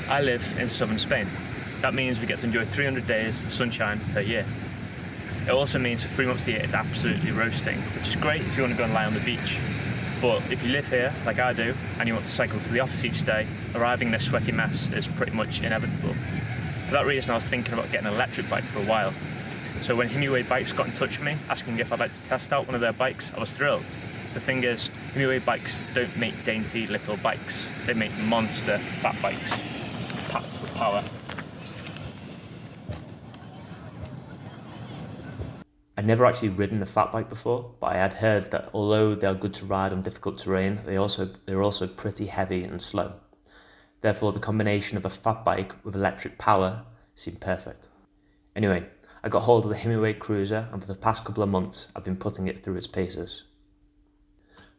I live in southern Spain. That means we get to enjoy 300 days of sunshine per year. It also means for 3 months of the year it's absolutely roasting, which is great if you want to go and lie on the beach. But if you live here, like I do, and you want to cycle to the office each day, arriving in a sweaty mess is pretty much inevitable. For that reason, I was thinking about getting an electric bike for a while. So when Himiway Bikes got in touch with me, asking if I'd like to test out one of their bikes, I was thrilled. The thing is, Himiway Bikes don't make dainty little bikes. They make monster fat bikes, packed with power. I'd never actually ridden a fat bike before, but I had heard that although they are good to ride on difficult terrain, they're also pretty heavy and slow. Therefore, the combination of a fat bike with electric power seemed perfect. Anyway, I got hold of the Himiway Cruiser, and for the past couple of months I've been putting it through its paces.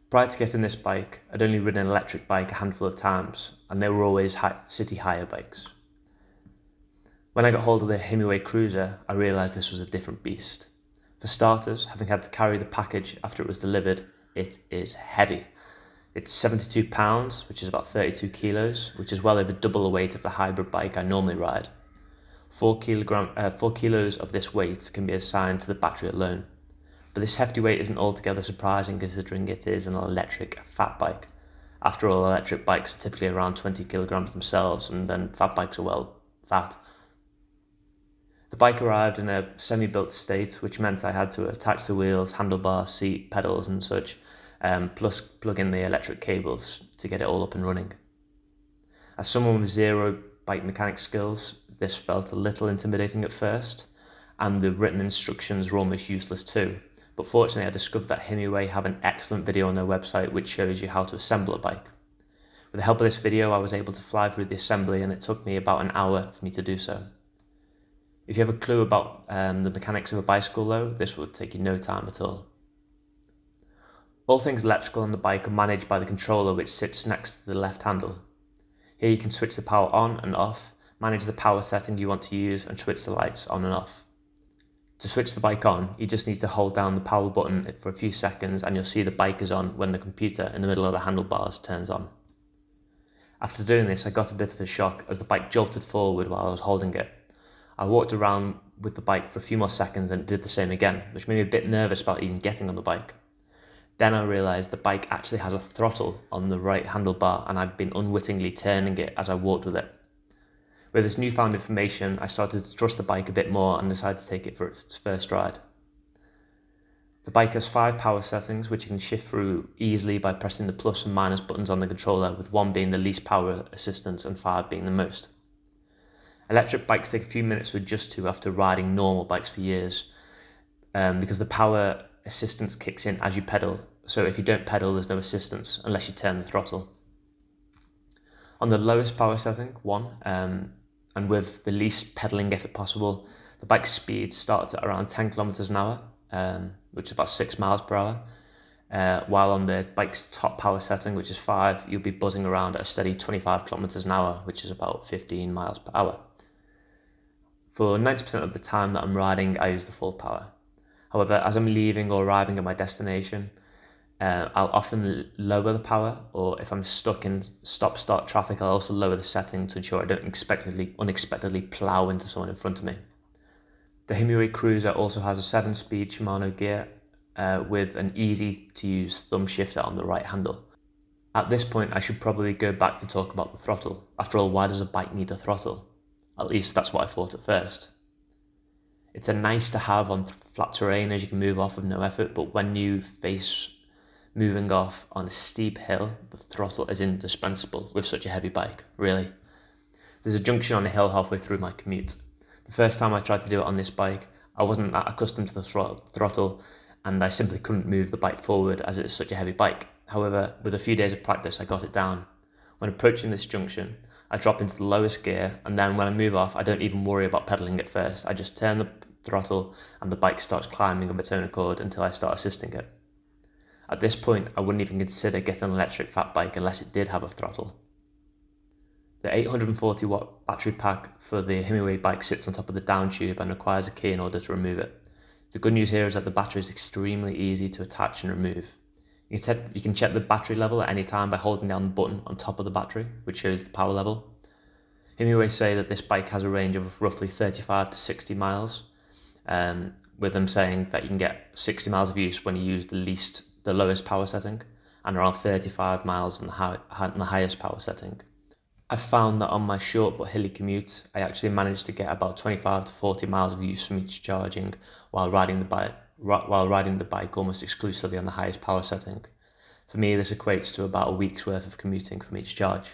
Prior to getting this bike, I'd only ridden an electric bike a handful of times, and they were always city hire bikes. When I got hold of the Himiway Cruiser, I realised this was a different beast. For starters, having had to carry the package after it was delivered, it is heavy. It's 72 pounds, which is about 32 kilos, which is well over double the weight of the hybrid bike I normally ride. 4 kilos of this weight can be assigned to the battery alone. But this hefty weight isn't altogether surprising considering it is an electric fat bike. After all, electric bikes are typically around 20 kilograms themselves, and then fat bikes are, well, fat. The bike arrived in a semi-built state, which meant I had to attach the wheels, handlebars, seat, pedals and such, plus plug in the electric cables to get it all up and running. As someone with zero bike mechanic skills, this felt a little intimidating at first, and the written instructions were almost useless too. But fortunately, I discovered that Himiway have an excellent video on their website which shows you how to assemble a bike. With the help of this video, I was able to fly through the assembly, and it took me about an hour for me to do so. If you have a clue about the mechanics of a bicycle though, this would take you no time at all. All things electrical on the bike are managed by the controller which sits next to the left handle. Here you can switch the power on and off, manage the power setting you want to use, and switch the lights on and off. To switch the bike on, you just need to hold down the power button for a few seconds and you'll see the bike is on when the computer in the middle of the handlebars turns on. After doing this, I got a bit of a shock as the bike jolted forward while I was holding it. I walked around with the bike for a few more seconds and did the same again, which made me a bit nervous about even getting on the bike. Then I realised the bike actually has a throttle on the right handlebar, and I'd been unwittingly turning it as I walked with it. With this newfound information, I started to trust the bike a bit more and decided to take it for its first ride. The bike has 5 power settings which you can shift through easily by pressing the plus and minus buttons on the controller, with 1 being the least power assistance and 5 being the most. Electric bikes take a few minutes to adjust to after riding normal bikes for years, because the power assistance kicks in as you pedal, so if you don't pedal there's no assistance unless you turn the throttle. On the lowest power setting, 1, and with the least pedaling effort possible, the bike's speed starts at around 10 kilometers an hour, which is about 6 miles per hour, while on the bike's top power setting, which is 5, you'll be buzzing around at a steady 25 kilometers an hour, which is about 15 miles per hour. For 90% of the time that I'm riding, I use the full power. However, as I'm leaving or arriving at my destination, I'll often lower the power, or if I'm stuck in stop-start traffic, I'll also lower the setting to ensure I don't unexpectedly plough into someone in front of me. The Himiway Cruiser also has a 7-speed Shimano gear with an easy-to-use thumb shifter on the right handle. At this point, I should probably go back to talk about the throttle. After all, why does a bike need a throttle? At least that's what I thought at first. It's a nice to have on flat terrain as you can move off with no effort, but when you face moving off on a steep hill, the throttle is indispensable with such a heavy bike, really. There's a junction on a hill halfway through my commute. The first time I tried to do it on this bike, I wasn't that accustomed to the throttle, and I simply couldn't move the bike forward as it is such a heavy bike. However, with a few days of practice, I got it down. When approaching this junction, I drop into the lowest gear, and then when I move off, I don't even worry about pedaling at first. I just turn the throttle and the bike starts climbing of its own accord until I start assisting it. At this point, I wouldn't even consider getting an electric fat bike unless it did have a throttle. The 840 watt battery pack for the Himiway bike sits on top of the down tube and requires a key in order to remove it. The good news here is that the battery is extremely easy to attach and remove. You can check the battery level at any time by holding down the button on top of the battery, which shows the power level. Himiway say that this bike has a range of roughly 35 to 60 miles, with them saying that you can get 60 miles of use when you use the lowest power setting, and around 35 miles on the highest power setting. I found that on my short but hilly commute, I actually managed to get about 25 to 40 miles of use from each charging while riding the bike almost exclusively on the highest power setting. For me, this equates to about a week's worth of commuting from each charge.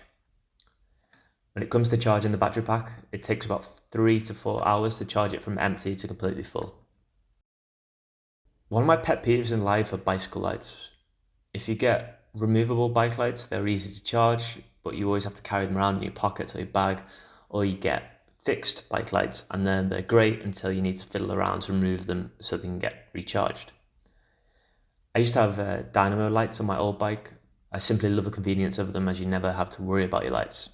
When it comes to charging the battery pack, it takes about 3 to 4 hours to charge it from empty to completely full. One of my pet peeves in life are bicycle lights. If you get removable bike lights, they're easy to charge, but you always have to carry them around in your pockets or your bag, or you get fixed bike lights, and then they're great until you need to fiddle around to remove them so they can get recharged. I used to have dynamo lights on my old bike. I simply love the convenience of them, as you never have to worry about your lights.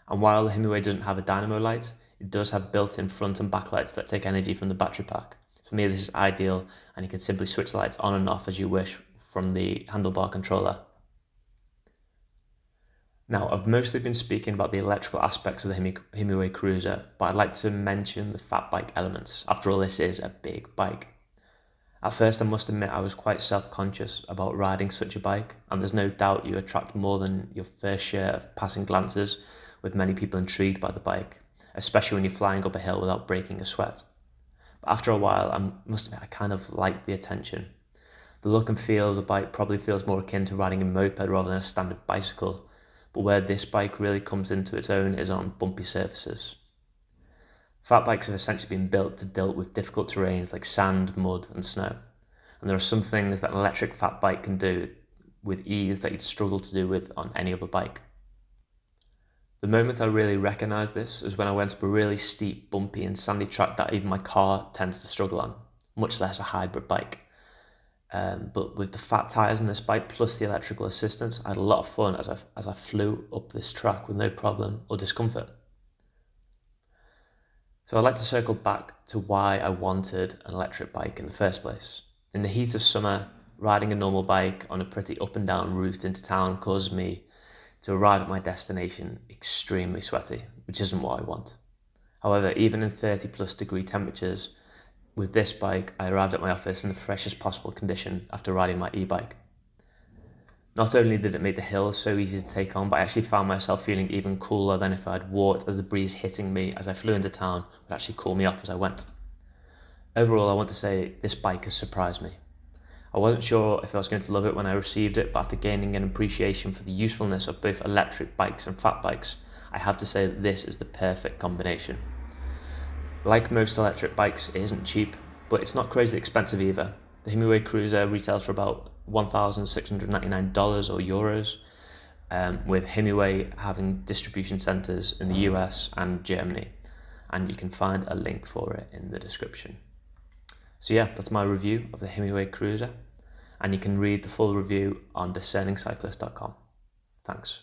And while the Himiway doesn't have a dynamo light, it does have built-in front and back lights that take energy from the battery pack. For me, this is ideal, and you can simply switch the lights on and off as you wish from the handlebar controller. Now, I've mostly been speaking about the electrical aspects of the Himiway Cruiser, but I'd like to mention the fat bike elements. After all, this is a big bike. At first, I must admit I was quite self-conscious about riding such a bike, and there's no doubt you attract more than your fair share of passing glances, with many people intrigued by the bike, especially when you're flying up a hill without breaking a sweat. But after a while, I must admit I kind of like the attention. The look and feel of the bike probably feels more akin to riding a moped rather than a standard bicycle, but where this bike really comes into its own is on bumpy surfaces. Fat bikes have essentially been built to deal with difficult terrains like sand, mud and snow, and there are some things that an electric fat bike can do with ease that you'd struggle to do with on any other bike. The moment I really recognised this is when I went up a really steep, bumpy and sandy track that even my car tends to struggle on, much less a hybrid bike. But with the fat tyres on this bike plus the electrical assistance, I had a lot of fun as I flew up this track with no problem or discomfort. So I'd like to circle back to why I wanted an electric bike in the first place. In the heat of summer, riding a normal bike on a pretty up and down route into town causes me to arrive at my destination extremely sweaty, which isn't what I want. However, even in 30 plus degree temperatures, with this bike, I arrived at my office in the freshest possible condition after riding my e-bike. Not only did it make the hills so easy to take on, but I actually found myself feeling even cooler than if I had walked, as the breeze hitting me as I flew into town would actually cool me off as I went. Overall, I want to say this bike has surprised me. I wasn't sure if I was going to love it when I received it, but after gaining an appreciation for the usefulness of both electric bikes and fat bikes, I have to say that this is the perfect combination. Like most electric bikes, it isn't cheap, but it's not crazy expensive either. The Himiway Cruiser retails for about $1,699 or euros, with Himiway having distribution centres in the US and Germany, and you can find a link for it in the description. So yeah, that's my review of the Himiway Cruiser, and you can read the full review on discerningcyclist.com. Thanks.